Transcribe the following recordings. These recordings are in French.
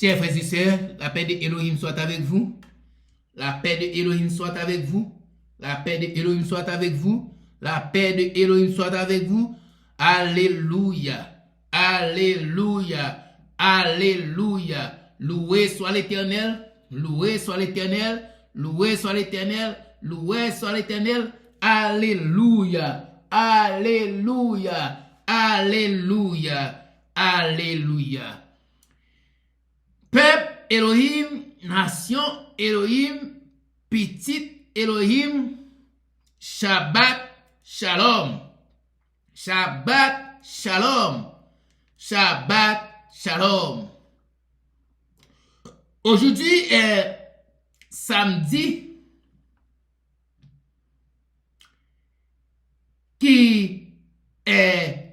Chers frères et sœurs, la paix de Elohim soit avec vous. La paix de Elohim soit avec vous. La paix de Elohim soit avec vous. La paix de Elohim soit avec vous. Alléluia. Alléluia. Alléluia. Loué soit l'Éternel. Loué soit l'Éternel. Loué soit l'Éternel. Loué soit l'Éternel. Alléluia. Alléluia. Alléluia. Alléluia. Peuple Elohim, nation Elohim, petit Elohim, Shabbat Shalom. Shabbat Shalom. Shabbat Shalom. Aujourd'hui est samedi qui est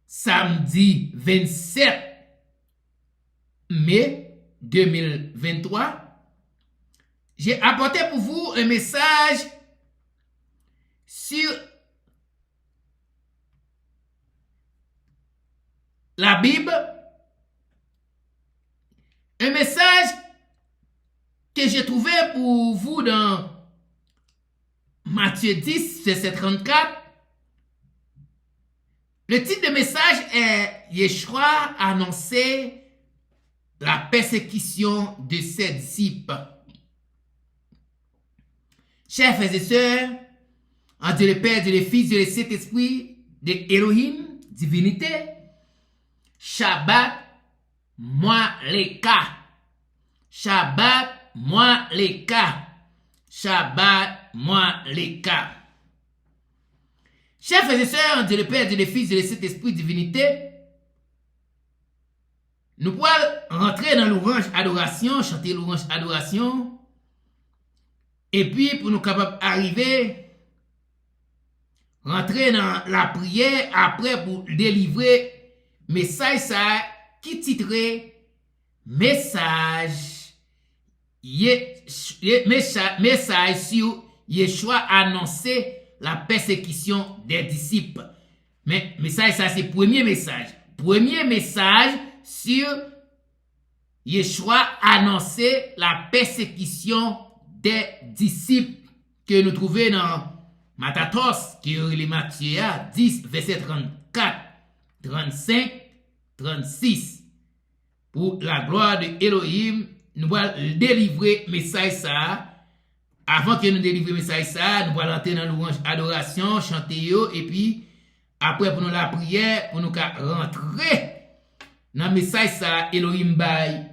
samedi 27 mai 2023. J'ai apporté pour vous un message sur la Bible, un message que j'ai trouvé pour vous dans Matthieu 10, verset 34. Le titre de message est Yeshua annonçait la persécution de ses disciples. Chers frères et sœurs, en Dieu le Père, Dieu le Fils, Dieu le Saint-Esprit, de Elohim, divinité, Shabbat, moi les cas. Shabbat, moi les cas. Shabbat, moi les cas. Chers frères et sœurs, en Dieu le Père, Dieu le Fils, Dieu le Saint-Esprit, divinité, nous pouvons rentrer dans l'orange adoration, chanter l'orange adoration, et puis pour nous capables d'arriver, rentrer dans la prière après pour délivrer message ça qui titrait message sur Yeshua annoncer la persécution des disciples. Mais message ça c'est premier message. Premier message sur Yeshua annoncer la persécution des disciples que nous trouvons dans Matatos, qui est le Matthieu 10, verset 34, 35, 36. Pour la gloire de Elohim, nous allons délivrer le message ça. Avant que nous délivrions le message ça, nous allons entrer dans l'orange adoration, chanter et puis après pour nous la prière, pour nous rentrer dans le message ça, Elohim Bay,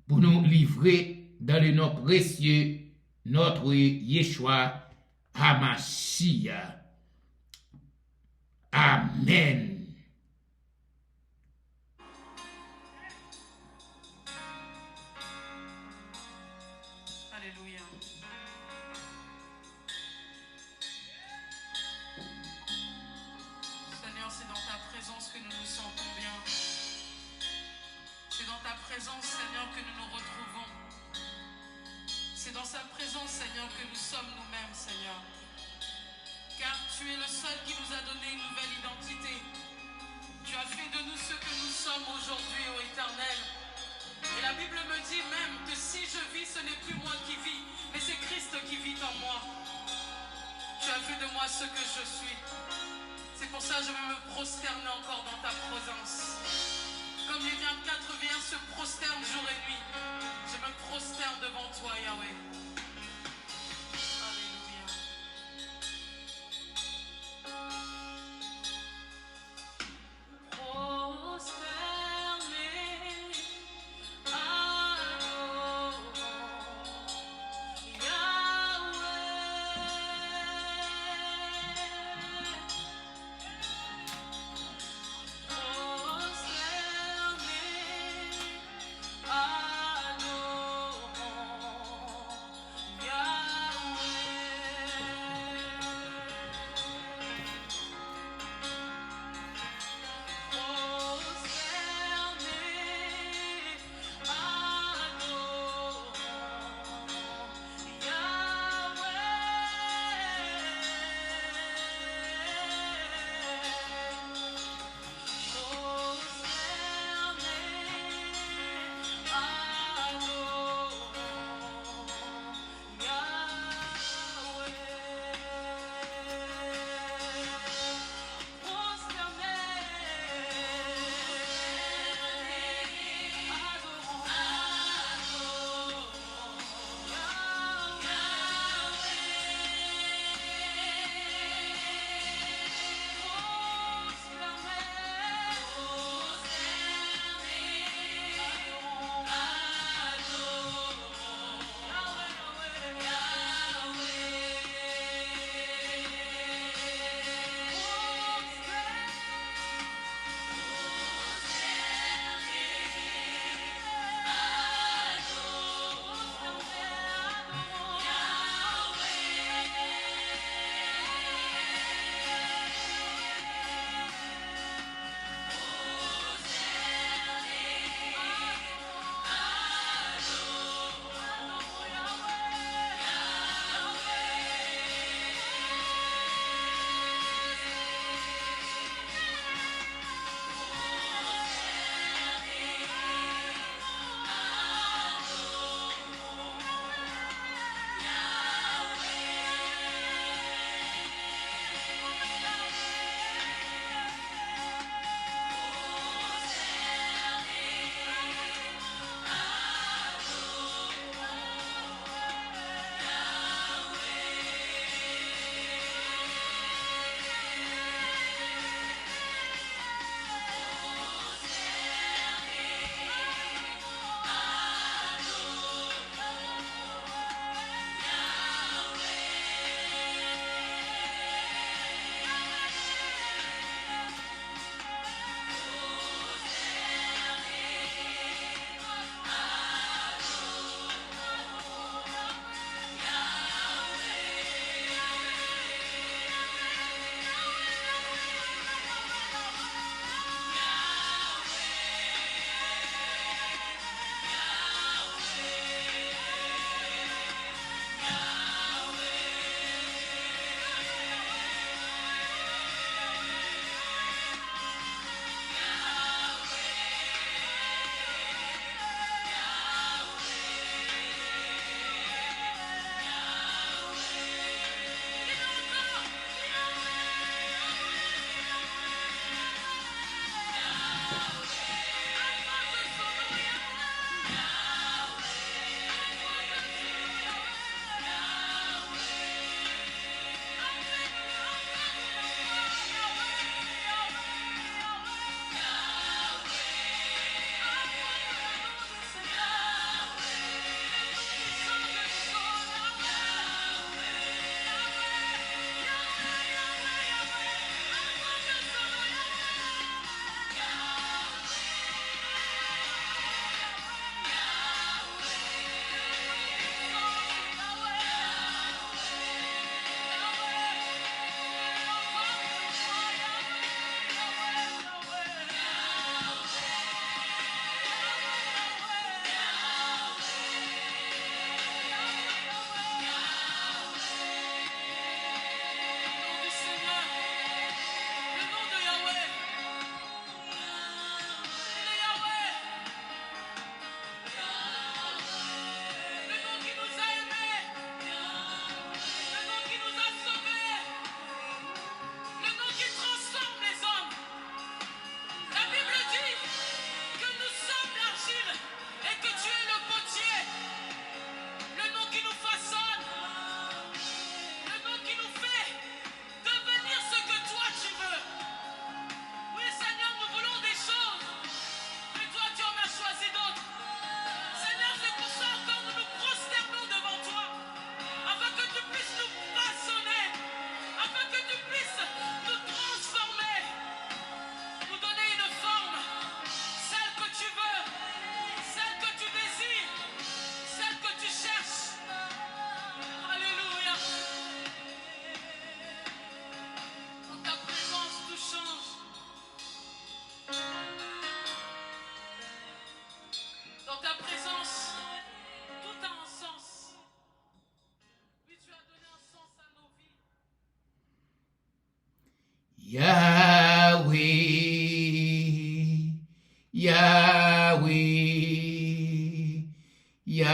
pour nous livrer dans le nom précieux, notre Yeshua HaMashiach. Amen. Alléluia. Seigneur, c'est dans ta présence que nous nous sentons bien. C'est dans ta présence, Seigneur, que nous nous retrouvons. C'est dans sa présence, Seigneur, que nous sommes nous-mêmes, Seigneur. Car tu es le seul qui nous a donné une nouvelle identité. Tu as fait de nous ce que nous sommes aujourd'hui, ô Éternel. Et la Bible me dit même que si je vis, ce n'est plus moi qui vis, mais c'est Christ qui vit en moi. Tu as fait de moi ce que je suis. C'est pour ça que je veux me prosterner encore dans ta présence. Comme les 24 vierges se prosternent jour et nuit, je me prosterne devant toi, Yahweh. Alléluia.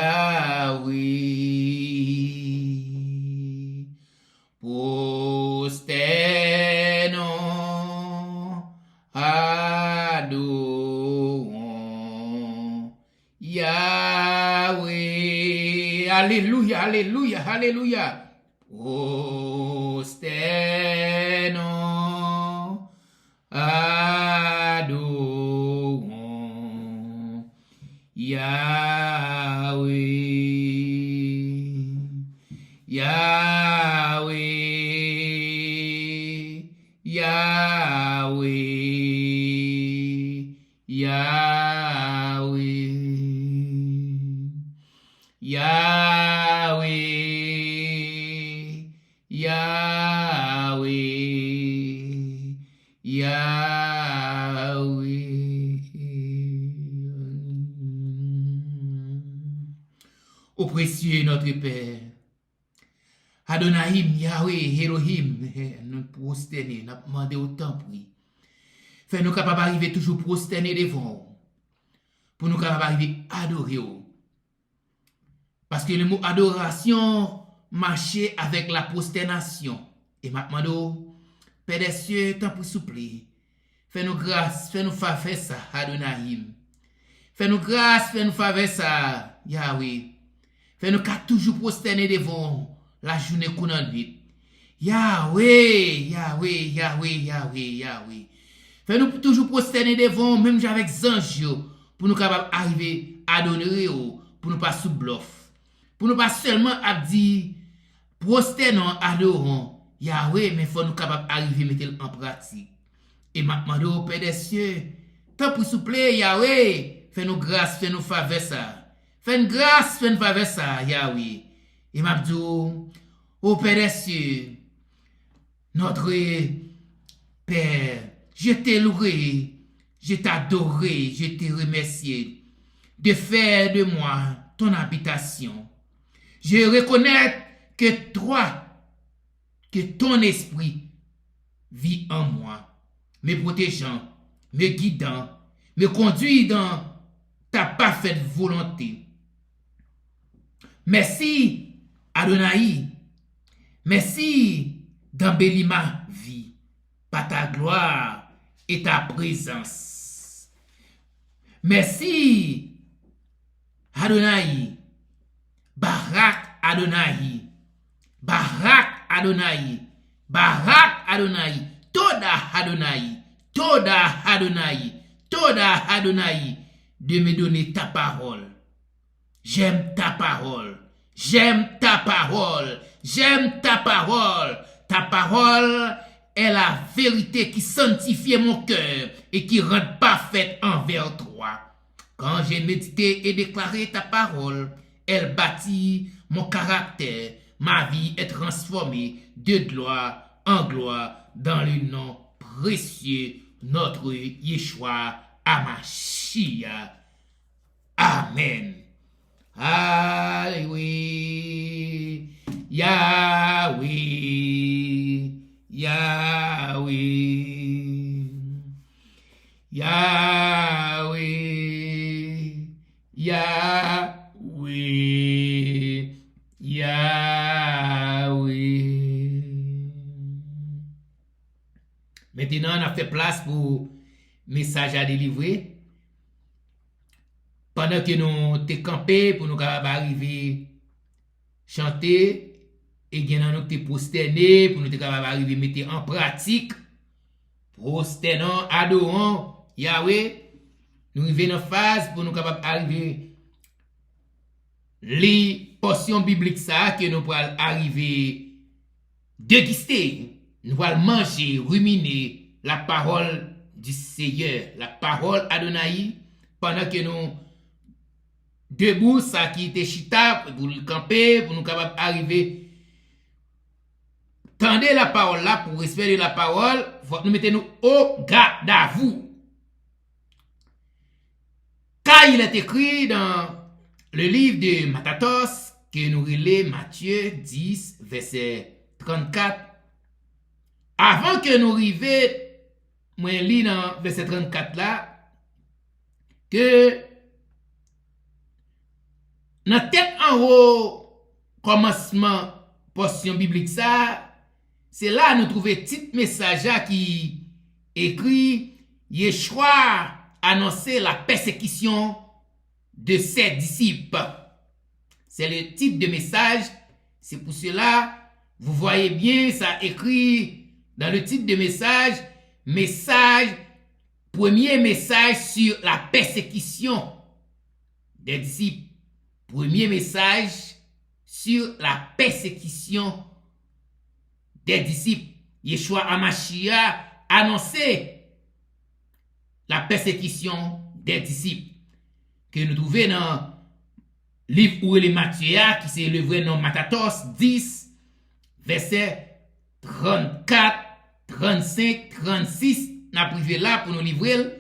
Yahweh. Prosternons, adorons Yahweh. Alléluia, alléluia, alléluia. Prosternons, adorons Yahweh. Yahweh, Yahweh, Yahweh, Yahweh, Yahweh, Yahweh. Ô précieux notre Père, Adonai, Yahweh, Elohim, nous prosterner, nous demander autant prix. Fais-nous capables d'arriver toujours prosterner devant, pour nous capables d'arriver adorer. Parce que le mot adoration marchait avec la prosternation. Et maintenant, Père des cieux, tant pour souffler. Fais-nous grâce, fais-nous faveur ça, Adonai. Fais-nous grâce, fais-nous faveur ça, Yahweh. Fais-nous qu'à toujours prosterner devant la journée qu'on a nuit. Yahweh, Yahweh, Yahweh, Yahweh, Yahweh. Fais-nous toujours prosterner devant, même avec anges, pour nous capables d'arriver à donner, pour nous pas sous bluff. Pour nous pas seulement à dire, prosternons, adorons Yahweh, mais faut nous capables d'arriver à mettre en pratique. Et maintenant, Père des cieux, tant pour souple, Yahweh, fais-nous grâce, fais-nous faveur ça. Fais-nous grâce, fais-nous faveur ça, Yahweh. Et m'abdou, ô Père des cieux, notre Père, je t'ai loué, je t'ai adoré, je t'ai remercié de faire de moi ton habitation. Je reconnais que toi, que ton esprit vit en moi, me protégeant, me guidant, me conduit dans ta parfaite volonté. Merci, Adonai. Merci d'embellir ma vie par ta gloire et ta présence. Merci, Adonai. Barak Adonai. Barak Adonai. Barak Adonai. Toda Adonai. Toda Adonai. Toda Adonai. De me donner ta parole. J'aime ta parole. J'aime ta parole. J'aime ta parole. Ta parole est la vérité qui sanctifie mon cœur et qui rend parfaite envers toi. Quand j'ai médité et déclaré ta parole, elle bâtit mon caractère. Ma vie est transformée de gloire en gloire dans le nom précieux notre Yeshua Hamashiach. Amen. Yahweh, Yahweh, Yahweh, Yahweh, Yahweh, Yahweh. Maintenant, on a fait place pour message à délivrer. Pendant que nous te campé pour nous arriver chanter et bien nous te prosterner pour nous capables arriver mettre en pratique prosternons adorons Yahweh nous arrivons en phase pour nous capables arriver les portions bibliques ça que nous pourrons arriver déguster nous pourrons manger ruminer la parole du Seigneur la parole Adonai pendant que nous debout, ça qui était chita pour le camper, pour nous capables d'arriver. Tendez la parole là pour respecter la parole, faut nous mettons au garde à vous. Car il est écrit dans le livre de Matatos, que nous relève Matthieu 10, verset 34. Avant que nous arrivions, moi lis dans verset 34 là, que Dans tête en haut, commencement, portion biblique ça, c'est là nous trouvons petit message qui écrit Yeshua annonçait la persécution de ses disciples. C'est le titre de message. C'est pour cela, vous voyez bien, ça écrit dans le titre de message, premier message sur la persécution des disciples. Premier message sur la persécution des disciples. Yeshua HaMashiach annonçait la persécution des disciples que nous trouvons dans le livre où les Matthieu, qui c'est le vrai nom Matatos 10, verset 34, 35, 36, n'a privé là pour nous livrer.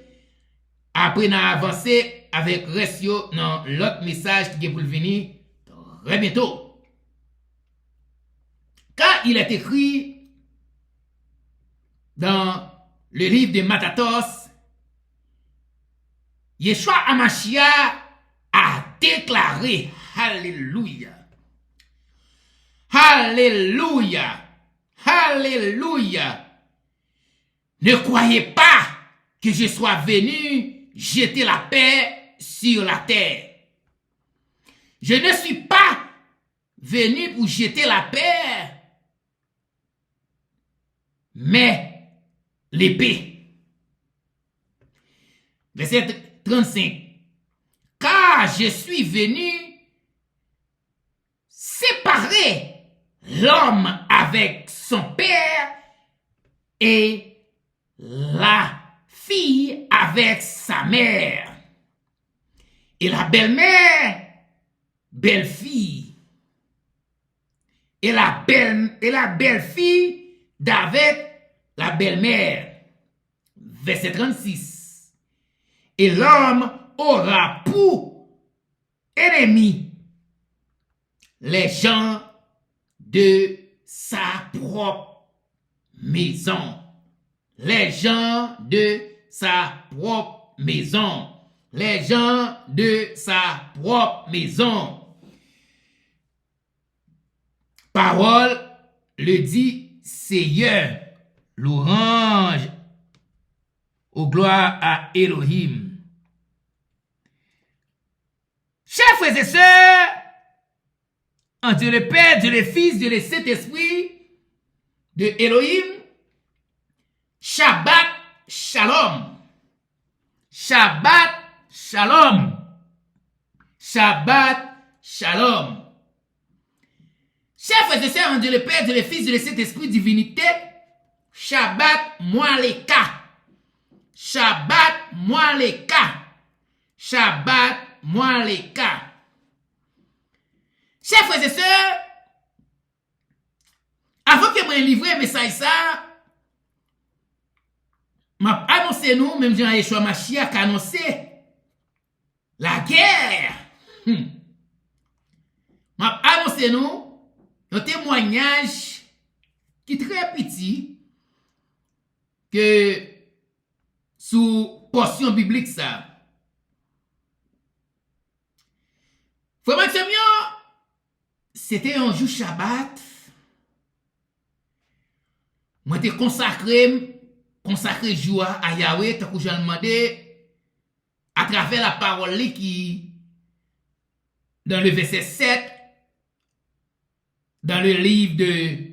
Après, nous avancé avec Restio dans l'autre message qui est pour venir très bientôt. Car il est écrit dans le livre de Matatos, Yeshua HaMashiach a déclaré, Alléluia, Alléluia, Alléluia, ne croyez pas que je sois venu jeter la paix sur la terre. Je ne suis pas venu pour jeter la paix, mais l'épée. Verset 35. Car je suis venu séparer l'homme avec son père et la fille avec sa mère. Et la belle-mère, belle-fille. Et la belle-fille d'avec la belle-mère. Verset 36. Et l'homme aura pour ennemi les gens de sa propre maison. Les gens de sa propre maison. Les gens de sa propre maison. Parole le dit Seigneur, louange aux gloires à Elohim. Chers frères et sœurs, en Dieu le Père, Dieu le Fils, Dieu le Saint-Esprit, de Elohim, Shabbat Shalom. Shabbat Shalom. Shabbat Shalom. Chers frères et sœurs, en Dieu le Père, Dieu le Fils, Dieu le Saint-Esprit, divinité, Shabbat Moaleka. Shabbat Moaleka. Shabbat Moaleka. Chers frères et sœurs, avant que je livre un message ça, m'a annoncé nous, même Jean Yeshua Mashiach a annoncé la guerre. M'a annoncé nous un témoignage qui est très petit que sous portion biblique ça. Frère Maxime, c'était un jour Shabbat. Moi t'ai consacré jour à Yahweh, tant que j'ai demandé à travers la parole qui dans le verset 7 dans le livre de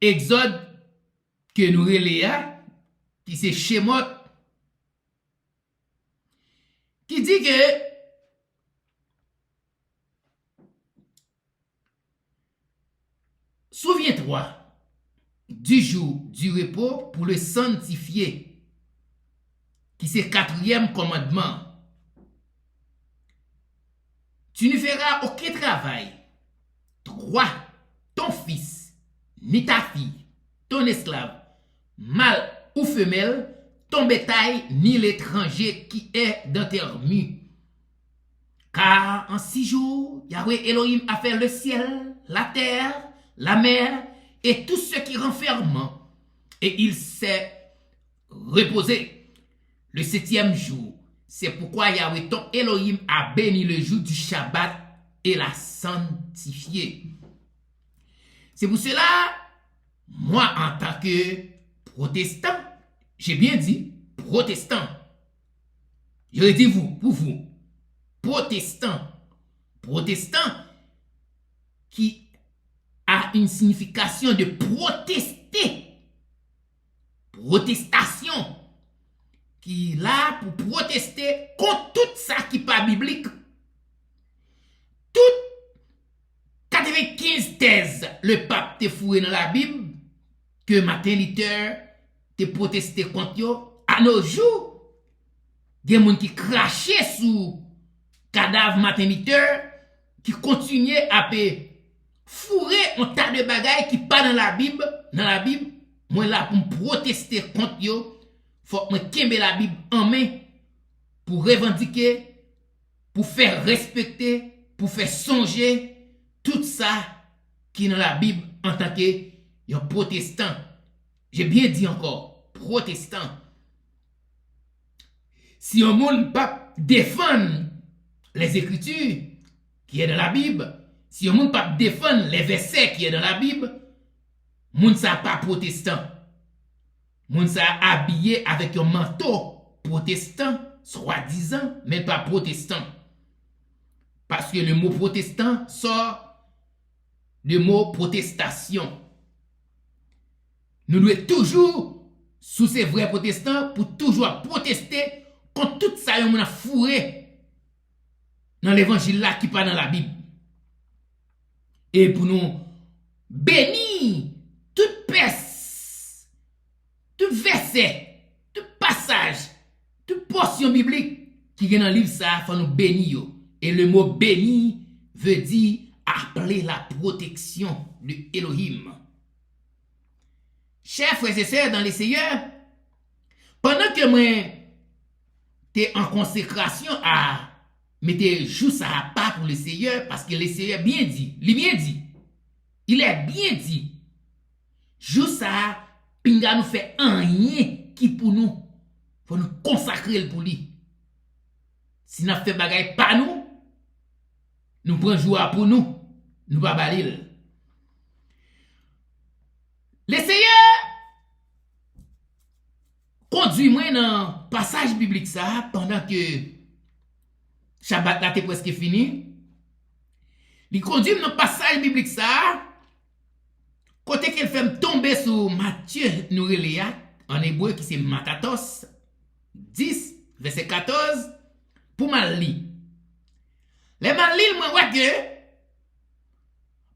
Exode que nous relayons, qui c'est Shemot, qui dit que souviens-toi du jour du repos pour le sanctifier, qui c'est 4e commandement. Tu ne feras aucun travail, toi, ton fils, ni ta fille, ton esclave, mâle ou femelle, ton bétail, ni l'étranger qui est dans tes remus. Car en 6 jours, Yahweh Elohim a fait le ciel, la terre, la mer et tout ce qui renferme. Et il s'est reposé le 7e jour. C'est pourquoi Yahweh ton Elohim a béni le jour du Shabbat et l'a sanctifié. C'est pour cela, moi en tant que protestant, j'ai bien dit protestant. Je dis vous, pour vous, protestant qui a une signification de protester, protestation, qui est là pour protester contre tout ça qui n'est pas biblique. Tout 95 thèses le pape te fourré dans la Bible, que Martin Luther te protesté contre yo. À nos jours, il y a des gens qui crachaient sous cadavre Martin Luther, qui continuaient à fourrer un tas de bagailles qui pas dans la Bible. Dans la Bible, moi là pour me protester contre yo, faut que je kembe la Bible en main pour revendiquer, pour faire respecter, pour faire songer tout ça qui est dans la Bible en tant que protestant. J'ai bien dit encore, protestant. Si un monde pas défend les Écritures qui est dans la Bible, si un monde pas défend les versets qui est dans la Bible, monde ça pas protestant. Monde ça habillé avec un manteau protestant, soi-disant, mais pas protestant. Parce que le mot protestant sort du mot protestation. Nous devons toujours, sous ces vrais protestants, pour toujours protester contre tout ça qu'on a fourré dans l'évangile là qui pas dans la Bible. Et pour nous bénir toute peste, tout verset, tout passage, toute portion biblique qui est dans le livre ça, il faut nous bénir. Et le mot béni veut dire appeler la protection de Elohim. Chers frères et sœurs dans les Seigneurs, pendant que moi t'es en consécration à mettre jour ça à pas pour le Seigneur, parce que le Seigneur bien dit, il est bien dit, jour ça, pinga nous fait un rien qui pour nous, faut nous consacrer pour lui. Si nous fait bagaille pas nous prenons jour pour nous pas balil. Le Seigneur conduit moi dans le passage biblique ça pendant que Shabbat là était presque fini. Il conduit dans le passage biblique ça côté qu'elle fait me tomber sur Matthieu nous reléa en hébreu qui c'est Matatos 10 verset 14 pour mal lire. Les mal lire moi ouais que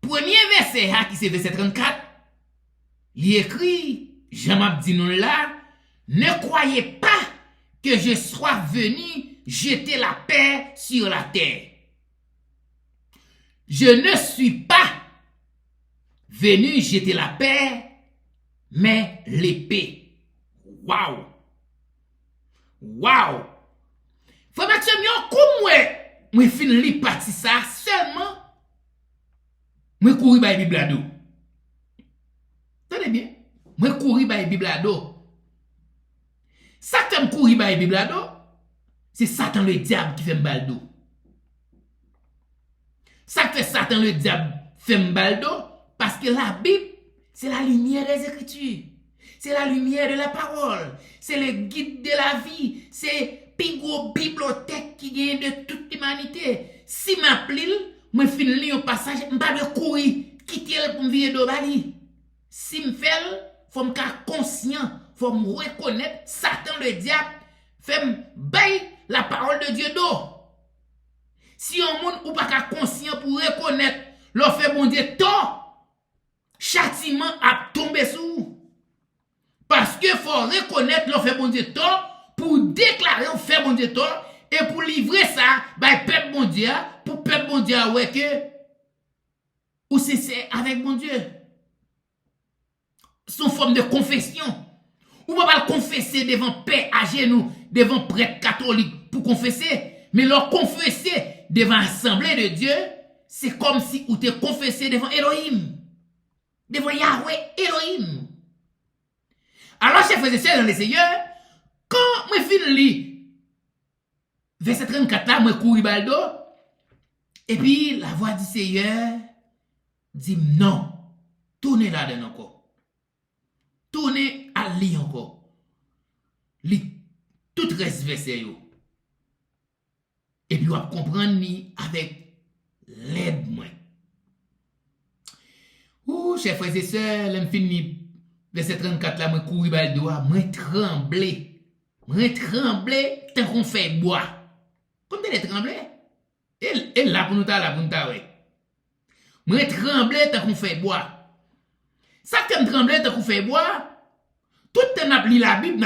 premier verset qui c'est verset 34 il écrit Jean m'a dit nous là ne croyez pas que je sois venu jeter la paix sur la terre. Je ne suis pas venu jeter la paix, mais l'épée. Waouh! Waouh! Faut mettre comme moi fin li parti ça seulement moi courir by Bible ado. Tenez bien, moi courir by Bible ado. Ça que me courir by Bible ado, c'est Satan le diable qui fait m'baldo. Ça que fait Satan le diable fait m'baldo parce que la Bible, c'est la lumière des Écritures. C'est la lumière de la parole. C'est le guide de la vie. C'est plus gros bibliothèque qui gagne de toute l'humanité. Si m'appelle, moi fin lire un passage, m'pas de courir, quitter pour me virer de bali. Si m'fait, faut me conscient, faut me reconnaître Satan le diable fait bail la parole de Dieu d'eau. Si on monde ou pas conscient pour reconnaître l'offre fait bon Dieu tort, châtiment a tombé sous. Parce que faut reconnaître l'offre fait bon Dieu tort pour déclarer l'offre fait bon Dieu tort et pour livrer ça by peuple bon Dieu pour peuple bon Dieu ouais que ou c'est avec bon Dieu. Son forme de confession. Ou pas confesser devant père à genoux, devant prêtre catholique pour confesser, mais leur confesser devant l'assemblée de Dieu, c'est comme si vous te confessé devant Elohim. Devant Yahweh Elohim. Alors, chers frères et sœurs dans les Seigneurs, quand je finis verset 34 là, moi couri baldo. Et puis, la voix du Seigneur dit non. Tournez là-dedans encore. Tournez à lire encore. Lis tout reste verset yo. Et puis, on va comprendre ni avec l'aide moi. Ouh, chers frères et sœurs, l'aime fini verset 34 là, moi courir baldo, moi trembler. Moi trembler tant qu'on fait bois. Comme t'es trembler? Et là pour nous là pour nous ouais. Moi trembler tant qu'on fait bois. Ça que me trembler tant qu'on fait bois. Tout le temps n'a pris la Bible,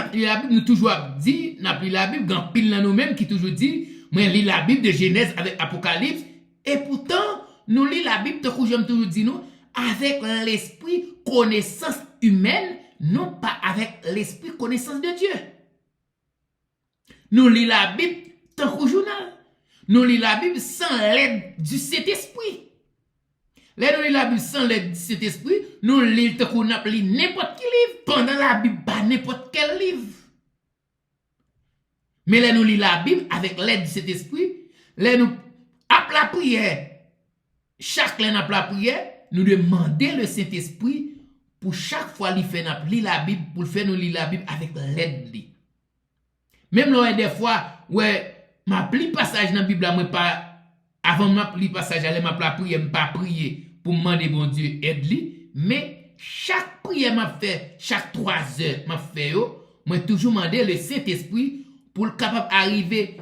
nous toujours dit, n'a pris la Bible, grand pile dans nous-mêmes qui toujours dit, moi lis la Bible de Genèse avec Apocalypse et pourtant nous lis la Bible tant que j'aime toujours dire nous avec l'esprit connaissance humaine, non pas avec l'esprit connaissance de Dieu. Nous lis la Bible tant que journal. Nous lis la Bible sans l'aide du Saint-Esprit. Là, nous lis la Bible sans l'aide du Saint-Esprit, nous lisons tant qu'on a lu n'importe quel livre, pendant la Bible, pas n'importe quel livre. Mais là, nous lisons la Bible avec l'aide du Saint-Esprit, là, nous, après la prière, chaque l'un après la prière, nous demandons le Saint-Esprit pour chaque fois qu'il fait lire la Bible, pour faire nous lire la Bible avec l'aide de lui. Même là, des fois, ouais, ma pli passage dans la Bible, moi pas, avant ma pli passage, allez ma prière, pas prier pour demander bon Dieu aide lui, mais chaque prière m'a fait, chaque 3 heures m'a fait, moi toujours demander le Saint-Esprit pour le capable d'arriver,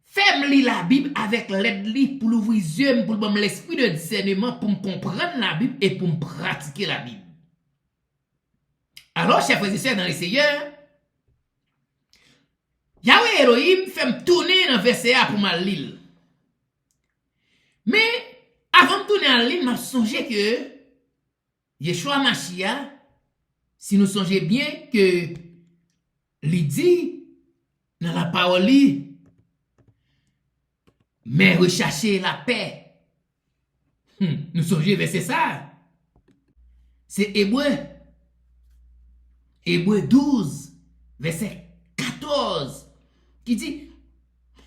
faire lire la Bible avec l'aide de lui, pour l'ouvrir les yeux, pour me l'esprit de discernement, pour me comprendre la Bible et pour me pratiquer la Bible. Alors, chers frères et sœurs dans le Seigneur, Yahweh Elohim fait me tourner dans verset A pour ma lire. Mais, avant de tourner en ligne, je songe que Yeshua Mashiach, si nous songeons bien que il dit dans la parole, mais recherchez la paix. Nous songeons verset ça. C'est Hébreu 12, verset 14, qui dit,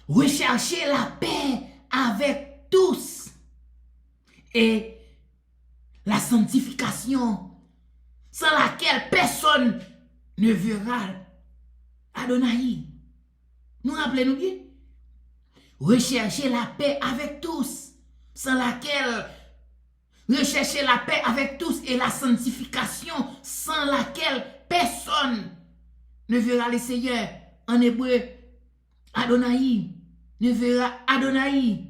recherchez la paix avec tous et la sanctification sans laquelle personne ne verra Adonai. Nous rappelons-nous bien? Recherchez la paix avec tous, sans laquelle recherchez la paix avec tous et la sanctification sans laquelle personne ne verra le Seigneur. En hébreu, Adonai ne verra Adonai.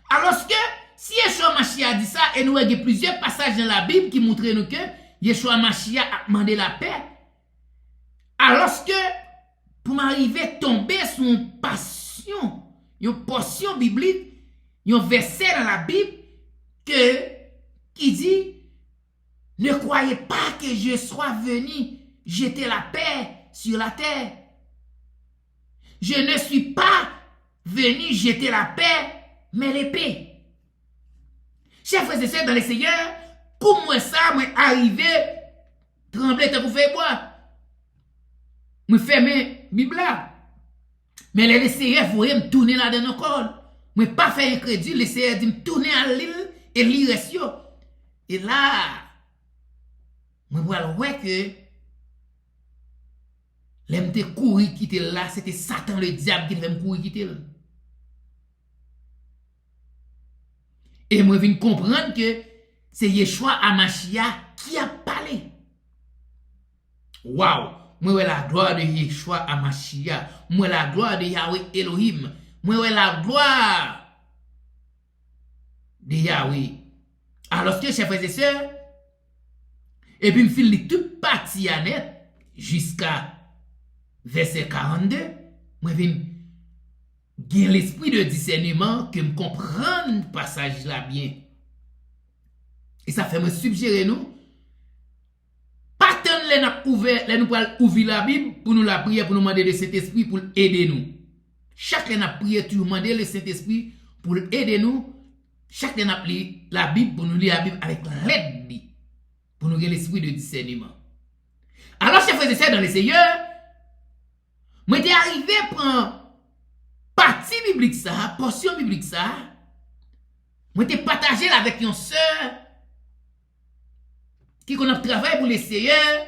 Alors que si Yeshua Mashiach dit ça, et nous avons plusieurs passages dans la Bible qui montrent nous que Yeshua Mashiach a demandé la paix, alors que pour m'arriver à tomber sur une portion biblique, un verset dans la Bible qui dit, ne croyez pas que je sois venu jeter la paix sur la terre. Je ne suis pas venu jeter la paix, mais l'épée. Chers frères et sœurs dans le Seigneur, pour moi ça, moi arrivé, trembler tant pour faire boire. Moi fermer Bible là. Mais le Seigneur voulait me tourner là dans encore. Moi pas faire un crédit, le Seigneur dit me tourner à l'île et lire sur. Et là, moi voilà ouais que l'aime te courir quitter là, c'était Satan le diable qui devait me courir quitter là. Et moi, je viens comprendre que c'est Yeshua Hamashiach qui a parlé. Waouh! Moi, la gloire de Yeshua Hamashiach. Moi, la gloire de Yahweh Elohim. Moi, la gloire de Yahweh. Alors que, chers frères et sœurs, et puis, je file toute partie à net jusqu'à verset 42. Moi, je viens gain l'esprit de discernement que me comprendre passage là bien. Et ça fait me suggérer nous pas tant les nous ouvrir la Bible pour nous la prier pour nous demander le Saint-Esprit pour aider nous. Chacun n'a prié pour demander le Saint-Esprit pour aider nous. Chacun a prié la Bible pour nous lire la Bible avec l'aide pour nous gagner l'esprit de discernement. Alors chers frères et sœurs dans le Seigneur, moi t'es arrivé prendre partie biblique ça, portion biblique ça, moi te partagé avec une sœur qui qu'on a travaillé pour les seigneurs,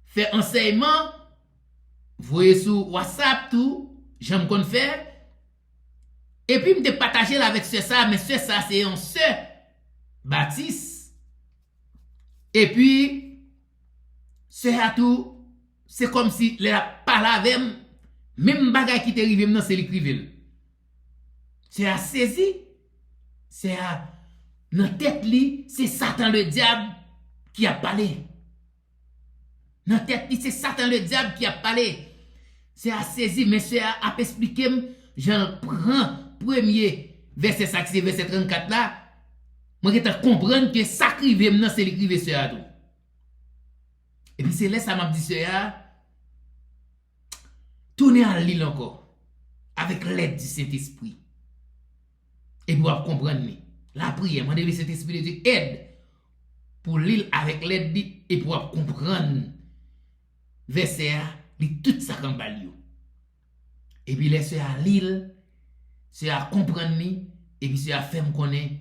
fait enseignement, voyez sur WhatsApp tout, j'aime qu'on fait. Et puis me partagé avec ce ça, mais ce ça c'est un sœur Baptiste. Et puis ce à tout, c'est comme si les parlé avec même bagay qui t'est arrivé maintenant c'est l'écrivain. C'est à saisi, c'est à dans tête li, c'est Satan le diable qui a parlé. Dans tête li, c'est Satan le diable qui a parlé. C'est à saisir, mais c'est à expliquer, j'en prends premier verset ça c'est verset 34 là. Moi je comprendre que ça crive maintenant c'est l'écrivain c'est à tout. Et puis c'est là ça m'a dit c'est tourner en l'île encore avec l'aide du Saint-Esprit. Et pour comprendre la prière, moi le Saint-Esprit de Dieu aide pour l'île avec l'aide et pour comprendre verset tout ça comme balio. Et puis laisser à l'île, c'est à comprendre et puis c'est à faire me connaître,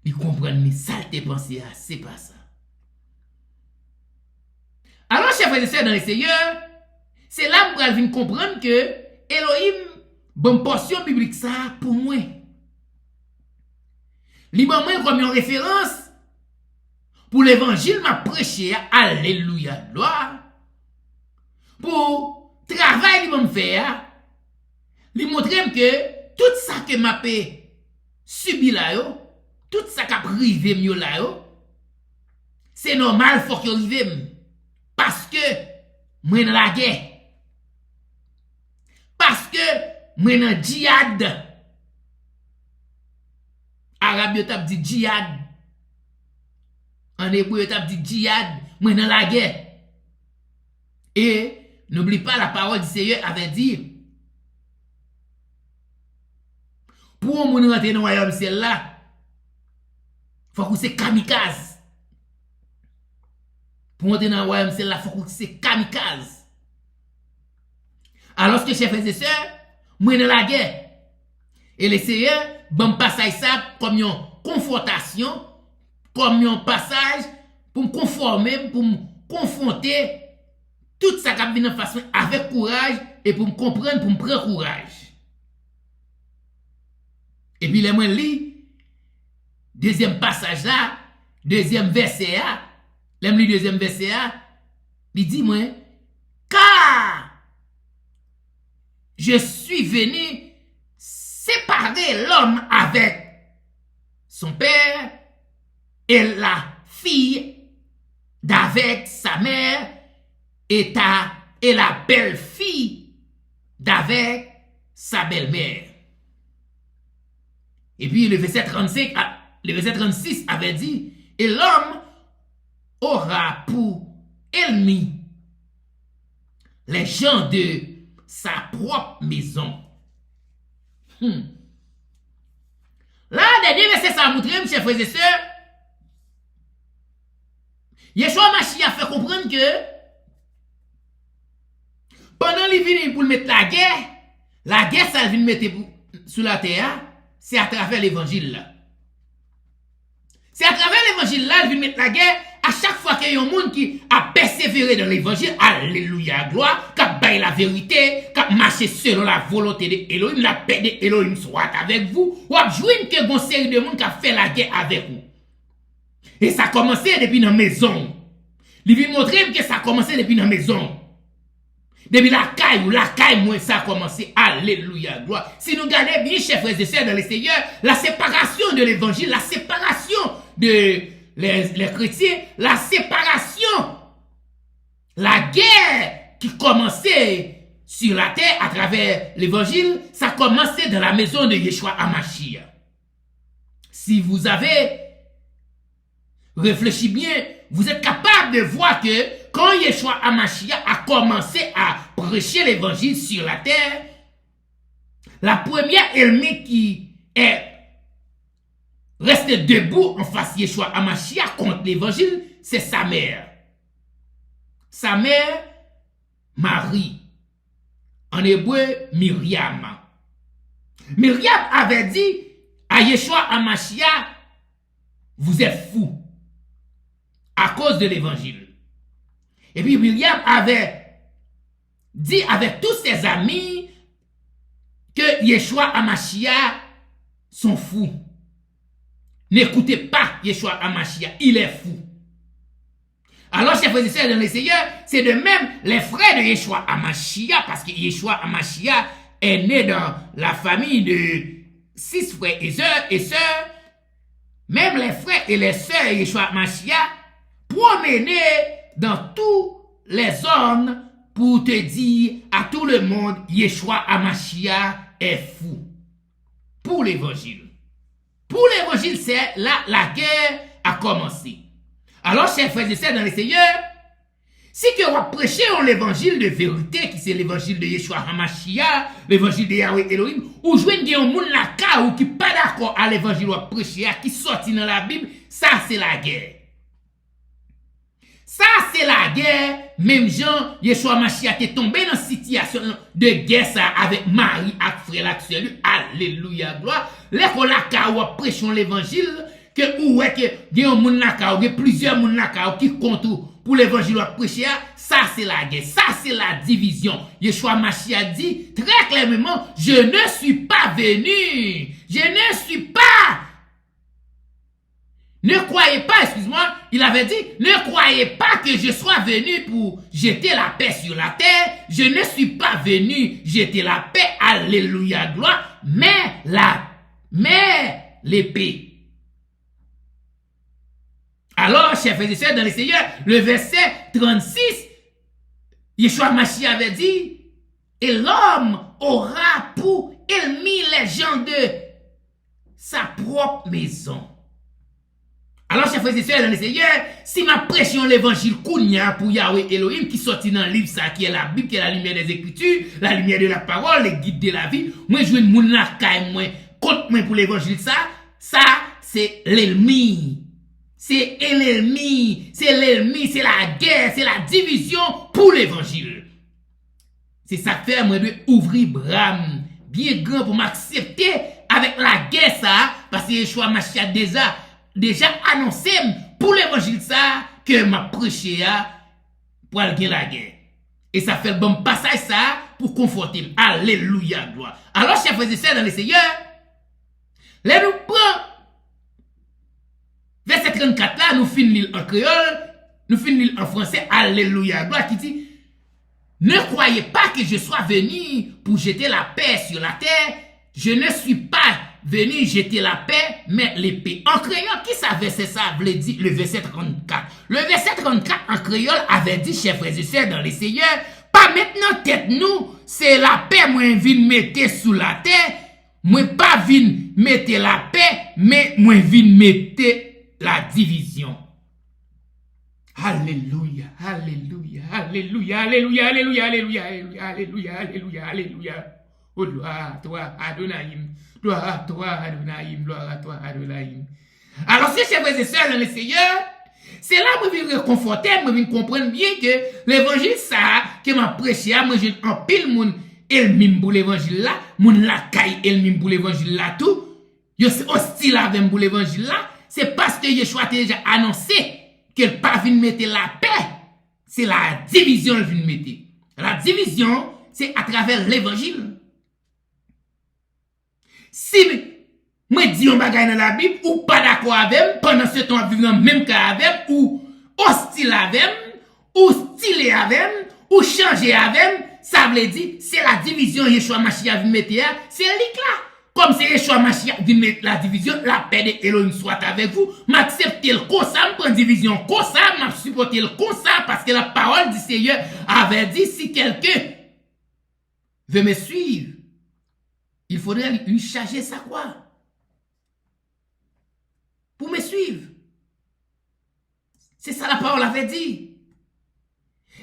il comprendre ça te penser c'est pas ça. Alors chers frères et sœurs dans le Seigneur, c'est là où je viens comprendre que Elohim bonne portion biblique ça pour moi. Libre moi comme une référence pour l'évangile m'a prêché, alléluia, gloire. Pour travail li m'a faire, li montre que tout ça que m'a subi là yo, tout ça qui a privé mieux là yo, c'est normal faut que arrive parce que moi dans la guerre. Parce que moi dans djihad. Arabe yo t'a dit djihad. En hébreu yo t'a dit djihad, moi dans la guerre. Et n'oublie pas la parole du Seigneur avait dit pour moun rentrer dans le royaume ciel là, faut que c'est kamikaze. Pour entrer dans le royaume ciel là, faut que c'est kamikaze. Alors que chers frères et sœurs, moi dans la guerre. Et le Seigneur bon passage ça comme une confrontation, comme un passage pour me conformer, pour me confronter tout ça qui vient en façon avec courage et pour me comprendre, pour me prendre courage. Et puis les moi lis deuxième passage là, deuxième verset là, les lis deuxième verset là, il dit moi car je suis venu séparer l'homme avec son père et la fille d'avec sa mère et la belle-fille d'avec sa belle-mère. Et puis le verset 35, le verset 36 avait dit, et l'homme aura pour ennemi les gens de sa propre maison. Là, dernier verset ça montre, mes chers frères et sœurs, Yeshua Mashiach fait comprendre que pendant qu'il vient pour mettre la guerre ça vient mettre sur la terre, c'est à travers l'évangile là. C'est à travers l'évangile là, il vient mettre la guerre. À chaque fois qu'il y a un monde qui a persévéré dans l'évangile, alléluia, gloire, qui a baillé la vérité, qui a marché selon la volonté de Elohim, la paix de Elohim soit avec vous, ou a joué que bon série de monde qui a fait la guerre avec vous. Et ça a commencé depuis dans la maison. Il vient montrer que ça a commencé depuis dans la maison. Depuis la caille, moi, ça a commencé. Alléluia, gloire. Si nous regardons bien, chers frères et sœurs dans le Seigneur, la séparation de l'évangile, la séparation de les chrétiens, la séparation, la guerre qui commençait sur la terre à travers l'évangile, ça commençait dans la maison de Yeshua HaMashiach. Si vous avez réfléchi bien, vous êtes capable de voir que quand Yeshua HaMashiach a commencé à prêcher l'évangile sur la terre, la première ennemi qui est resté debout en face de Yeshua HaMashiach contre l'évangile, c'est sa mère. Sa mère, Marie. En hébreu, Myriam. Myriam avait dit à Yeshua HaMashiach, vous êtes fou à cause de l'évangile. Et puis Myriam avait dit avec tous ses amis que Yeshua HaMashiach sont fous. N'écoutez pas Yeshua HaMashiach, il est fou. Alors, chers frères et sœurs dans le Seigneur, c'est de même les frères de Yeshua HaMashiach, parce que Yeshua HaMashiach est né dans la famille de 6 frères et sœurs, même les frères et les sœurs de Yeshua HaMashiach promenaient dans tous les zones pour te dire à tout le monde, Yeshua HaMashiach est fou. Pour l'évangile. Pour l'évangile, c'est là la guerre a commencé. Alors, chers frères et sœurs dans le Seigneur, si que vous prêchez l'évangile de vérité, qui c'est l'évangile de Yeshua HaMashiach, l'évangile de Yahweh Elohim, ou jouez un monde là ou qui pas d'accord à l'évangile ou prêcher, qui sorti dans la Bible, ça c'est la guerre. Ça c'est la guerre. Même Jean, Yeshua HaMashiach est tombé dans une situation de guerre ça avec Marie et frère actuel. Alléluia, gloire. Les qu'on là ou prêchons l'évangile, que ou est que il y a un monde là ou plusieurs monde là qui comptent pour l'évangile ou prêcher, ça c'est la guerre, ça c'est la division. Yeshua HaMashiach dit très clairement, je ne suis pas venu. Je ne suis pas. Ne croyez pas, excuse-moi, il avait dit, ne croyez pas que je sois venu pour jeter la paix sur la terre. Je ne suis pas venu jeter la paix, alléluia, gloire, mais l'épée. Alors, chers frères et sœurs dans le Seigneur, le verset 36, Yeshua HaMashiach avait dit, et l'homme aura pour ennemi les gens de sa propre maison. Alors, chers frères et sœurs dans le Seigneur, si ma pression l'évangile Kounia pour Yahweh Elohim qui sortit dans le livre ça, qui est la Bible, qui est la lumière des Écritures, la lumière de la parole, les guides de la vie, moi je veux une moun la caille, moi, contre moi pour l'évangile ça, c'est l'ennemi. C'est l'ennemi, c'est la guerre, c'est la division pour l'évangile. C'est ça que fait, moi, de ouvrir bram bien grand pour m'accepter avec la guerre ça, parce que Yeshua HaMashiach déjà annoncé pour l'évangile ça, que m'a prêché pour aller la guerre. Et ça fait le bon passage ça, pour conforter. Alléluia, gloire. Alors, chers frères et sœurs dans le Seigneur, là nous prenons verset 34 là, nous finissons en créole, nous finissons en français, alléluia, gloire, qui dit, ne croyez pas que je sois venu pour jeter la paix sur la terre, je ne suis pas venu jeter la paix, mais l'épée. En créole, qui ça verset ça voulait dire le verset 34? Le verset 34 en créole avait dit, chers frères et sœurs dans les Seigneurs, pas maintenant tête nous, c'est la paix, moi vine mettre sous la terre, moi pas vine mettre la paix, mais moi vine mettre la division. Alléluia, alléluia, alléluia, alléluia, alléluia, alléluia, alléluia, alléluia, alléluia. Oh, gloire à toi, Adonai. Gloire à toi, Adonai. Gloire à toi, Adonai. Alors, si chers frères et sœurs dans le Seigneur, c'est là que je viens réconforter, je viens comprendre bien que l'évangile, ça, que m'a prêché, moi, j'ai un pile moun, el mime pour l'évangile là, moun la caille, el mime pour l'évangile là, tout. Yo c'est hostile avec pour l'évangile là. C'est parce que Yeshua a déjà annoncé qu'elle pas vient mettre la paix. C'est la division qu'elle vient mettre. La division, c'est à travers l'évangile. Si moi dis un bagay dans la Bible, ou pas d'accord avec, pendant ce temps, vivre dans le même cas avec, ou hostile avec, ou stylé avec, ou changé avec, ça veut dire, c'est la division Yeshua HaMashiach vient mettre, c'est là. Comme c'est Yeshua HaMashiach vient mettre la division, la paix de Elohim soit avec vous, m'accepter le comme ça, m'prendre division comme ça, m'supporter le comme ça, parce que la parole du Seigneur avait dit, si quelqu'un veut me suivre, il faudrait lui charger sa croix. Pour me suivre. C'est ça la parole avait dit.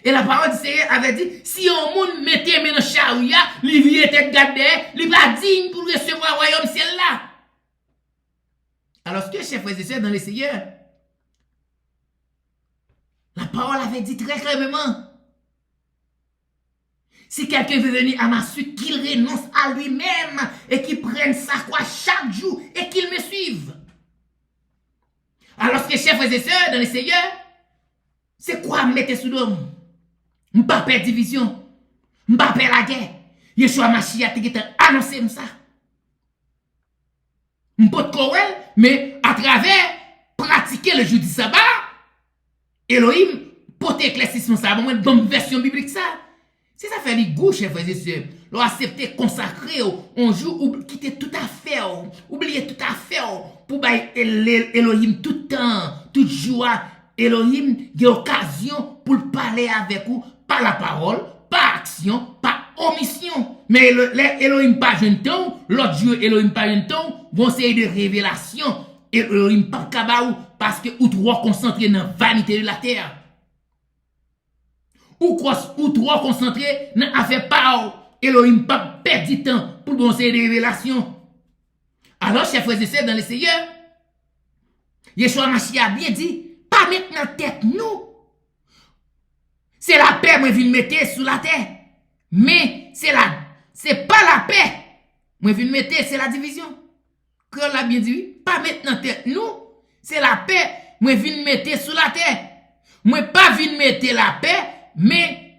Et la parole du Seigneur avait dit, si un monde mettait dans le charia, il vient être gardé, il va digne pour recevoir le royaume ciel là. Alors, ce que chers frères et sœurs dans le Seigneur, la parole avait dit très clairement, Si quelqu'un veut venir à ma suite, qu'il renonce à lui-même et qu'il prenne sa croix chaque jour et qu'il me suive. Alors que chers frères et sœurs dans le Seigneur, c'est quoi mettre sous l'homme? M'pas perdre division, m'pas perdre la guerre. Yeshua Mashiach a annoncé ça. M'pas de corel, mais à travers pratiquer le jour du sabbat, Elohim porte éclaircissement ça, bon, bonne version biblique ça. Si ça fait les goûts, chers frères et sœurs, l'on accepter consacrer un jour ou quitter tout à fait, oublier tout à fait, pour bailler Elohim tout temps, toute joie, Elohim, il y a occasion pour parler avec vous par la parole, par action, par omission. Mais Elohim pas jeune temps, l'autre jour Elohim pas jeune temps, vont essayer de révélation, Elohim pas kabaou, parce que ou trop concentré dans la vanité de la terre. Ou trop concentré dans l'affaire pas, Elohim pas perdre du temps pour bon essayer de révélation. Alors, chers frères et sœurs dans le Seigneur, Yeshua Mashiach a bien dit, pas mettre dans tête nous. C'est la paix moi viens mettre sous la terre. Mais c'est pas la paix. Moi viens mettre c'est la division. Que l'a bien dit, pas mettre dans tête nous. C'est la paix moi viens mettre sous la terre. Moi pas viens mettre la paix, mais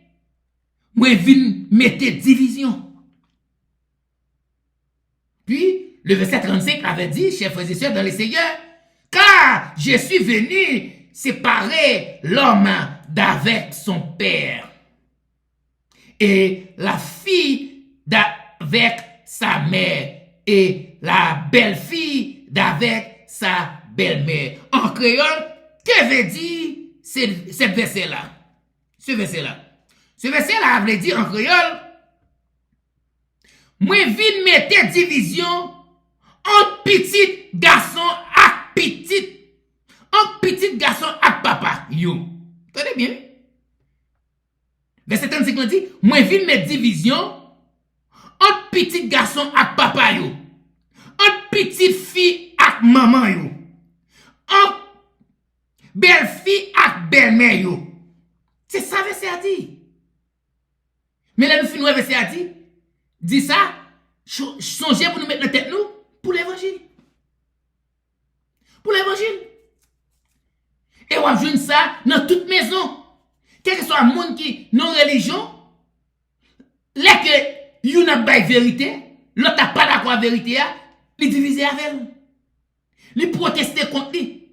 moi viens mettre division. Puis le verset 35 avait dit, chers frères et sœurs dans le Seigneur, car je suis venu séparer l'homme d'avec son père et la fille d'avec sa mère et la belle-fille d'avec sa belle-mère. En créole, que veut dire ce verset-là? Ce verset-là veut dire en créole, moi viens mettre division entre petit garçon et petit garçon et papa. Yo. Tenez bien. Verset 35 dit, moi viens mettre division entre petit garçon et papa yo. Entre petite fille et maman yo. Entre belle fille et belle-mère yo. C'est ça verset a dit. Mais là nous finissons verset a dit ça, songez pour nous mettre dans tête nous pour l'évangile. Pour l'évangile. Et on joue ça dans toute maison. Quel que soit le monde qui non religion, là que you n'a pas vérité, l'autre n'a pas d'accord avec la vérité, il divise avec elle. Il proteste contre lui.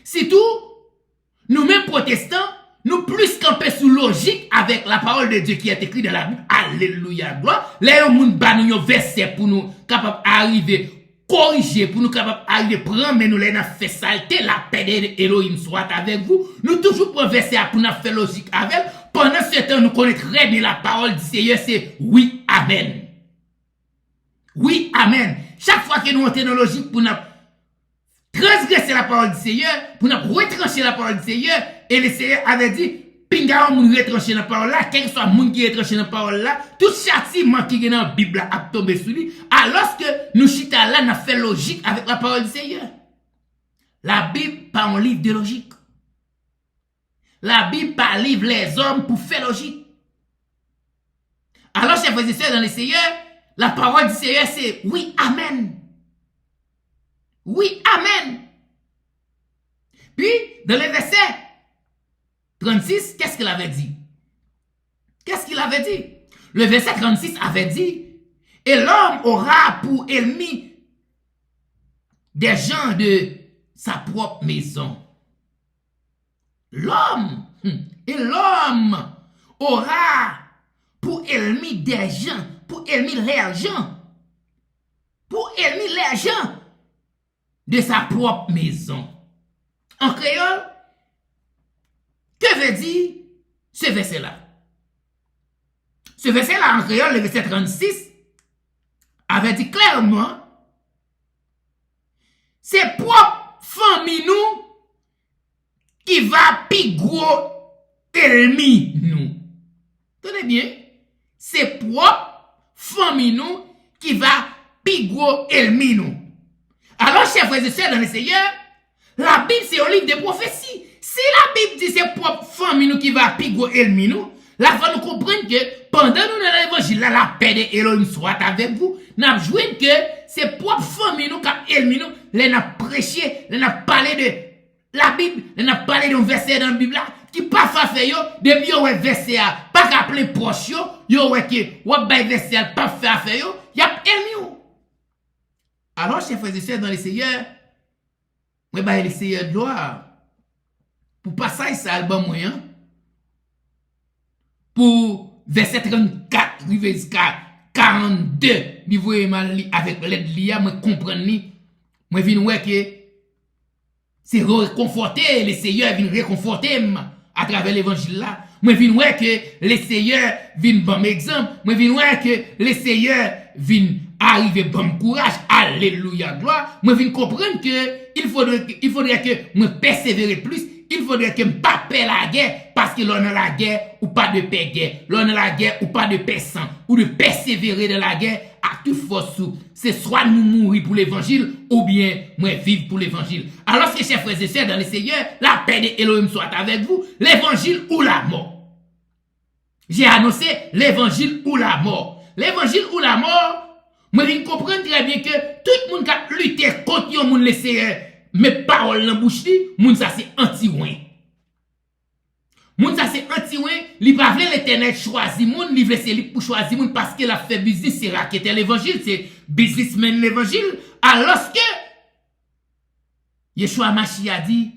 C'est tout. Nous-mêmes protestants, nous plus camper sous logique avec la parole de Dieu qui est écrite dans la Bible. Alléluia, gloire. Là, on nous bat nous verset pour nous capable arriver corriger pour nous capables d'arriver prendre mais nous les fait salter la paix de Elohim soit avec vous. Nous toujours pour verser pour nous faire logique avec. Pendant ce temps nous connaissons très bien la parole du Seigneur, c'est oui amen. Oui amen. Chaque fois que nous entrons dans la logique pour nous transgresser la parole du Seigneur, pour nous retrancher la parole du Seigneur, et le Seigneur avait dit pinga on moun retrancher dans la parole là, quel que soit moun qui retrancher dans la parole là, tout châtiment qui est dans la Bible a tombé sur lui. Alors que nous chita là, n'a fait logique avec la parole du Seigneur. La Bible pas un livre de logique. La Bible pas livre les hommes pour faire logique. Alors chers frères et sœurs dans le Seigneur, la parole du Seigneur c'est oui amen. Oui amen. Puis dans le verset 36, qu'est-ce qu'il avait dit? Qu'est-ce qu'il avait dit? Le verset 36 avait dit, et l'homme aura pour ennemi des gens de sa propre maison. L'homme aura pour ennemi des gens, pour ennemi les gens de sa propre maison. En créole, que veut dire ce verset-là? Ce verset-là, en créole, le verset 36, avait dit clairement, c'est propre famille nous qui va plus gros ennemi nous. Tenez bien, c'est propre famille nous qui va plus gros ennemi nous. Alors, chers frères et sœurs dans le Seigneur, la Bible c'est un livre de prophétie. Si la Bible dit c'est propre famille nous qui va plus gros ennemi nous, Là, faut nous comprendre que pendant nous dans l'évangile, là, la paix de Elohim soit avec vous. Nous avons joué que c'est propre famille nous qui a éliminé nous. Les n'a prêché, les n'a parlé de la Bible, les n'a parlé d'un verset dans la Bible là, qui pas fait yo, depuis yo verset a, pas qu'à plein proche yo ouais que, ou bay verset a, pas fait affaire yo, y a éliminé. Alors, chers frères et sœurs dans les seigneurs, moi, bah, les seigneurs de gloire, pour passer ça, album moyen, pour verset 34, jusqu'à 42, niveau avec l'aide l'IA, moi, comprendre ni, moi, vin ouais que, c'est réconforter, les seigneurs viennent réconforter à travers l'évangile là. Moi, vin ouais que, les seigneurs viennent bon exemple, moi, vin ouais que, les seigneurs viennent arriver bon courage, alléluia, gloire. Moi, viens comprendre que il faudrait que moi persévérer plus, il faudrait que me pas paix la guerre, parce que l'on a la guerre ou pas de paix guerre, l'on a la guerre ou pas de paix sang, ou de persévérer dans la guerre à toute force. C'est soit nous mourir pour l'évangile, ou bien moi vivre pour l'évangile. Alors, que chers frères et sœurs dans le Seigneur, la paix de Elohim soit avec vous, l'évangile ou la mort. J'ai annoncé l'évangile ou la mort. L'évangile ou la mort, moi, je comprends très bien que tout le monde qui a lutté contre yon moun laissé mes paroles dans bouche li, moun ça c'est anti-ouin. Moun ça c'est anti-ouin, li pa vle l'Éternel choisi moun, li vle c'est li pour choisir moun parce qu'il a fait business, c'est raqueter l'évangile, c'est businessman l'évangile. Alors que Yeshua Mashiach a dit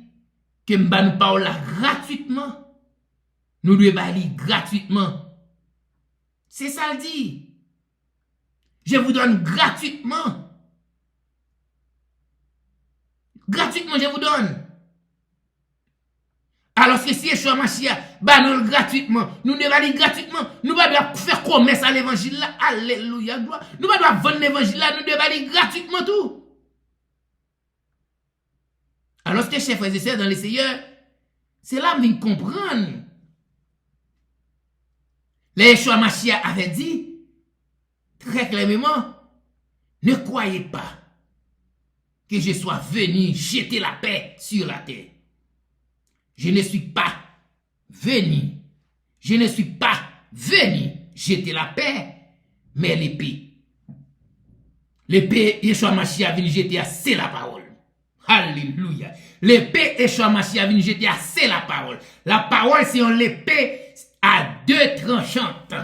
que m'ba nous parole gratuitement. Nous devons bali gratuitement. C'est ça le dit. Je vous donne gratuitement. Gratuitement, je vous donne. Alors que si Yeshua Mashiach, bah nous gratuitement, nous devons aller gratuitement, nous devons faire commerce à l'évangile là, alléluia, gloire. Nous devons vendre l'évangile là, nous devons aller gratuitement tout. Alors que chers frères et sœurs dans les seigneurs, c'est là que nous comprenons. Les Yeshua Mashiach avait dit, très clairement, ne croyez pas que je sois venu jeter la paix sur la terre. Je ne suis pas venu jeter la paix, mais l'épée. L'épée, Yeshua Mashiach venu jeter, c'est la parole. Alléluia. L'épée, Yeshua Mashiach venu jeter, c'est la parole. La parole, c'est l'épée à deux tranchantes.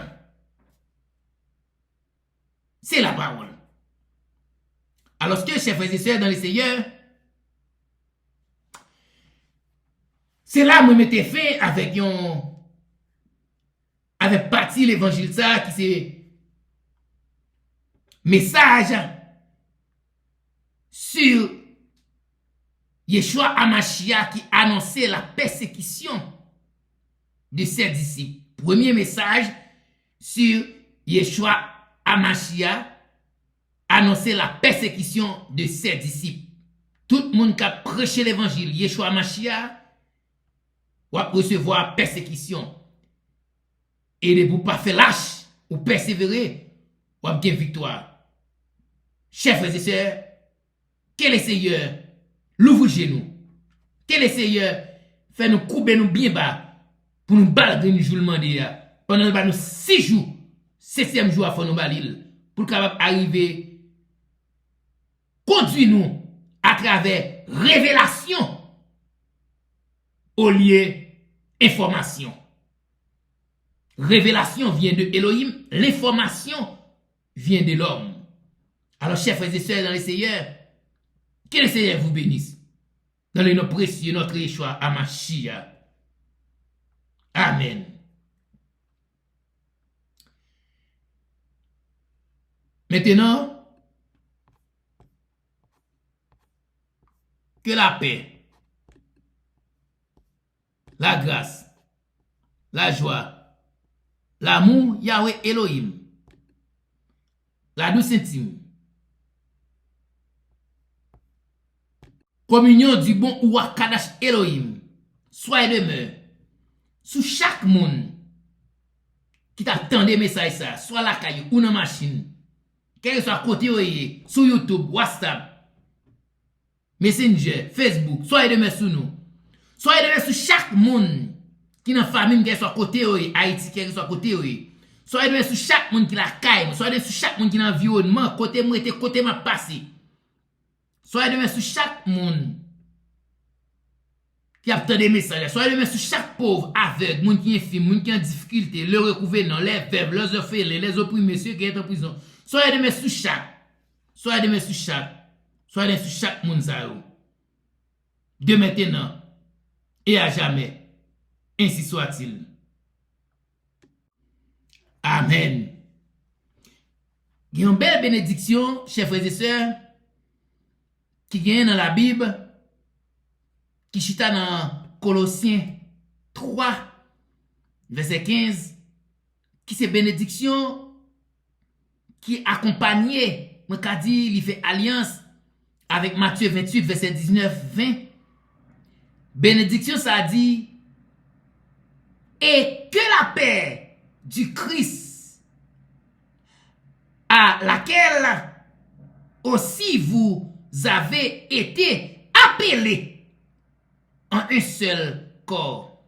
C'est la parole. Alors que, chers frères et sœurs dans les seigneurs, c'est là que je m'étais fait avec parti l'évangile ça qui c'est message sur Yeshua Hamashiach qui annonçait la persécution de ses disciples. Premier message sur Yeshua Hamashiach annonçait la persécution de ses disciples. Tout le monde qui a prêché l'évangile, Yeshua Hamashiach, va recevoir persécution. Et de vous pas faire lâche ou persévérer, va bien victoire. Chers frères et sœurs, quel est Seigneur, l'ouvre genou. Quel est Seigneur, fait nous couper nous bien bas pour nous battre nous jour demander pendant nous 6 jours, 7e jour à nous balil pour capable arriver conduire nous à travers révélation au lieu information. Révélation vient de Elohim, l'information vient de l'homme. Alors, chers frères et sœurs dans les seigneurs, que le Seigneur vous bénisse. Dans le nom précieux, notre Yeshua Hamashiach. Amen. Maintenant, que la paix, la grâce, la joie, l'amour, Yahweh Elohim, la douce intime, communion du bon Ouakadash Elohim, soit et demeure sous chaque monde qui t'attend des messages, ça, soit la caillou ou dans la machine, quel que soit côté oye, sur YouTube, WhatsApp, Messenger, Facebook, soit et demeure sous nous, soit et demeure sous chaque monde qui qui dans famille qui soit côté Haïti qui soit côté soyez sur chaque monde qui la caille, soyez sur chaque monde qui dans environnement, côté moi était côté m'a passé. Soyez sur chaque monde qui a des messages. Soyez sur chaque pauvre, aveugle, monde qui est infirme, monde qui est en difficulté, le recouvrant, les veuves, les orphelins, les opprimés, ceux qui sont en prison. Soyez sur chaque. Soyez sur chaque. Soyez sur chaque monde ça. De maintenant et à jamais. Ainsi soit-il. Amen. Il y a une belle bénédiction, chers frères et sœurs, qui vient dans la Bible, qui chita dans Colossiens 3, verset 15, qui c'est bénédiction qui accompagnait, moi qu'a dit, il fait alliance avec Matthieu 28, verset 19-20. Bénédiction, ça dit, et que la paix du Christ, à laquelle aussi vous avez été appelés en un seul corps,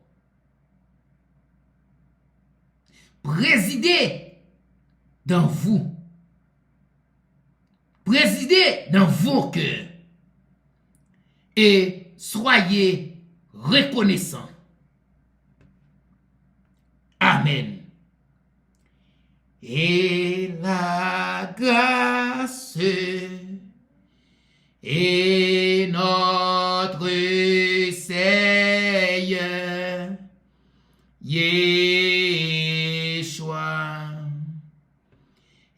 résidez dans vous, résidez dans vos cœurs et soyez reconnaissants. Amen. Et la grâce et notre Seigneur Yeshua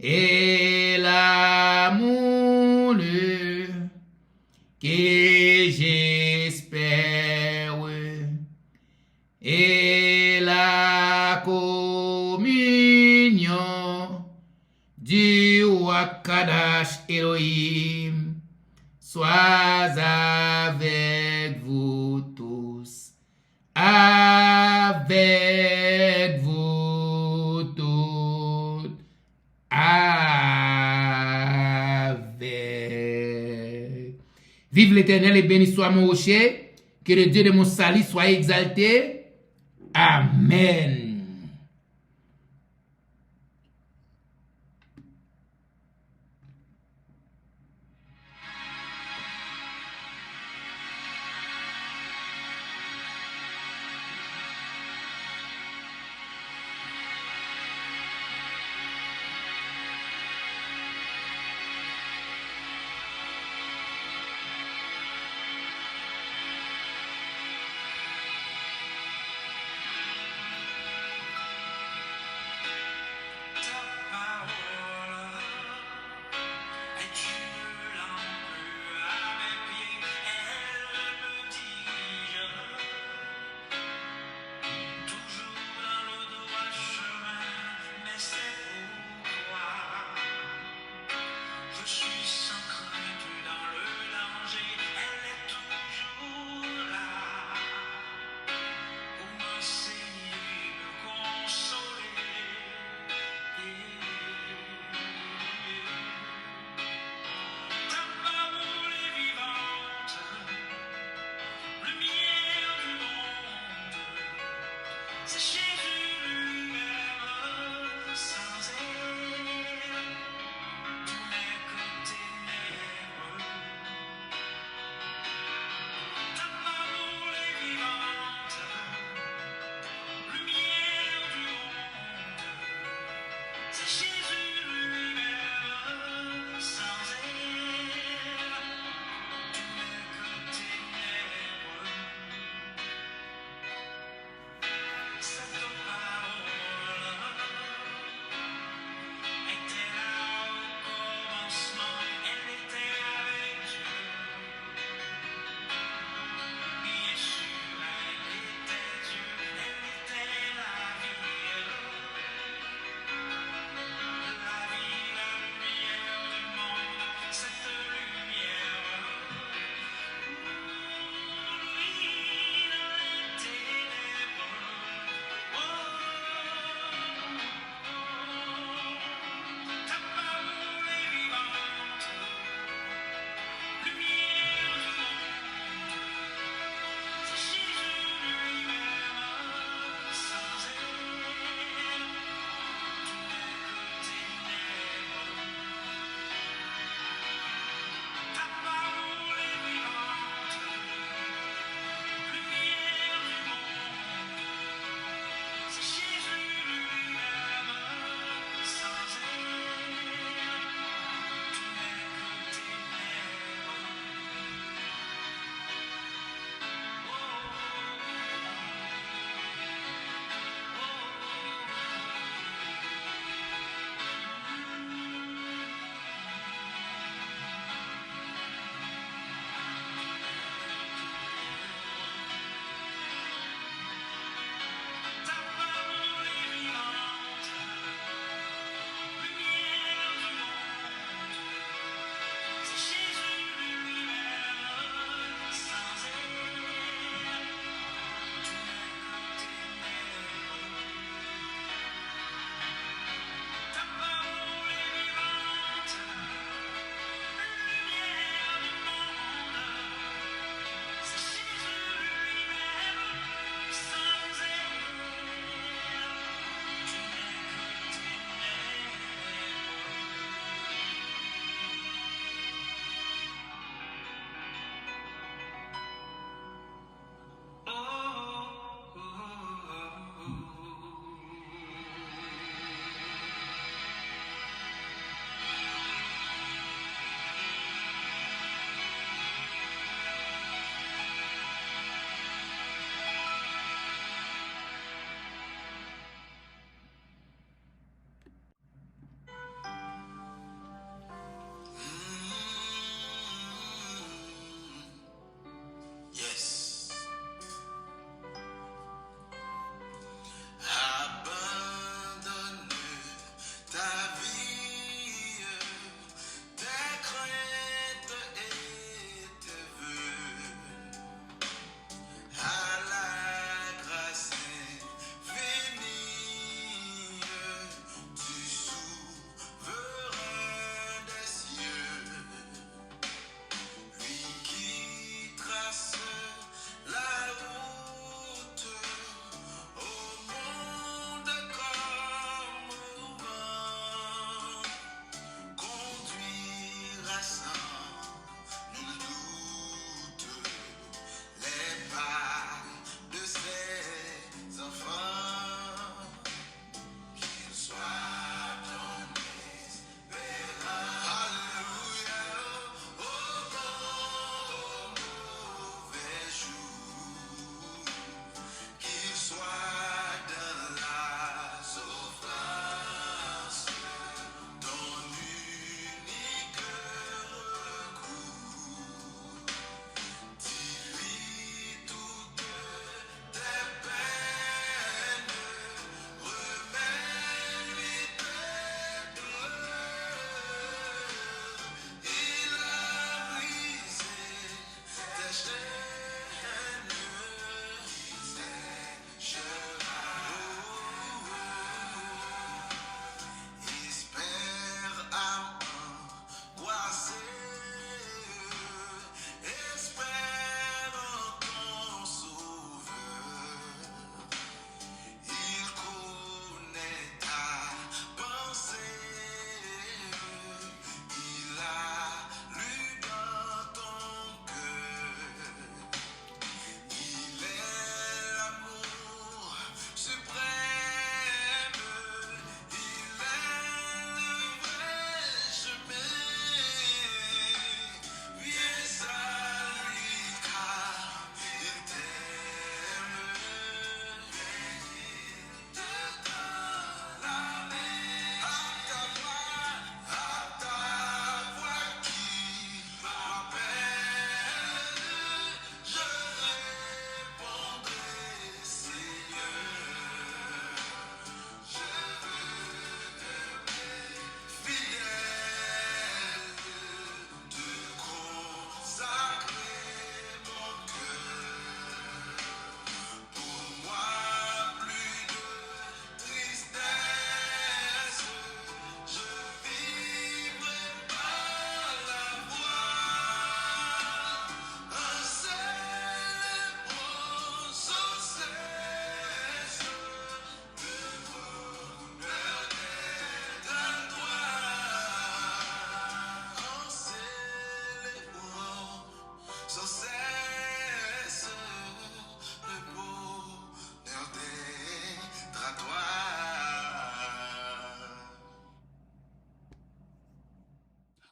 et l'amour que j'espère et la communion du Wakadash Elohim soit avec vous tous, avec vous tous, avec. Vive l'Éternel et béni soit mon rocher, que le Dieu de mon salut soit exalté. Amen.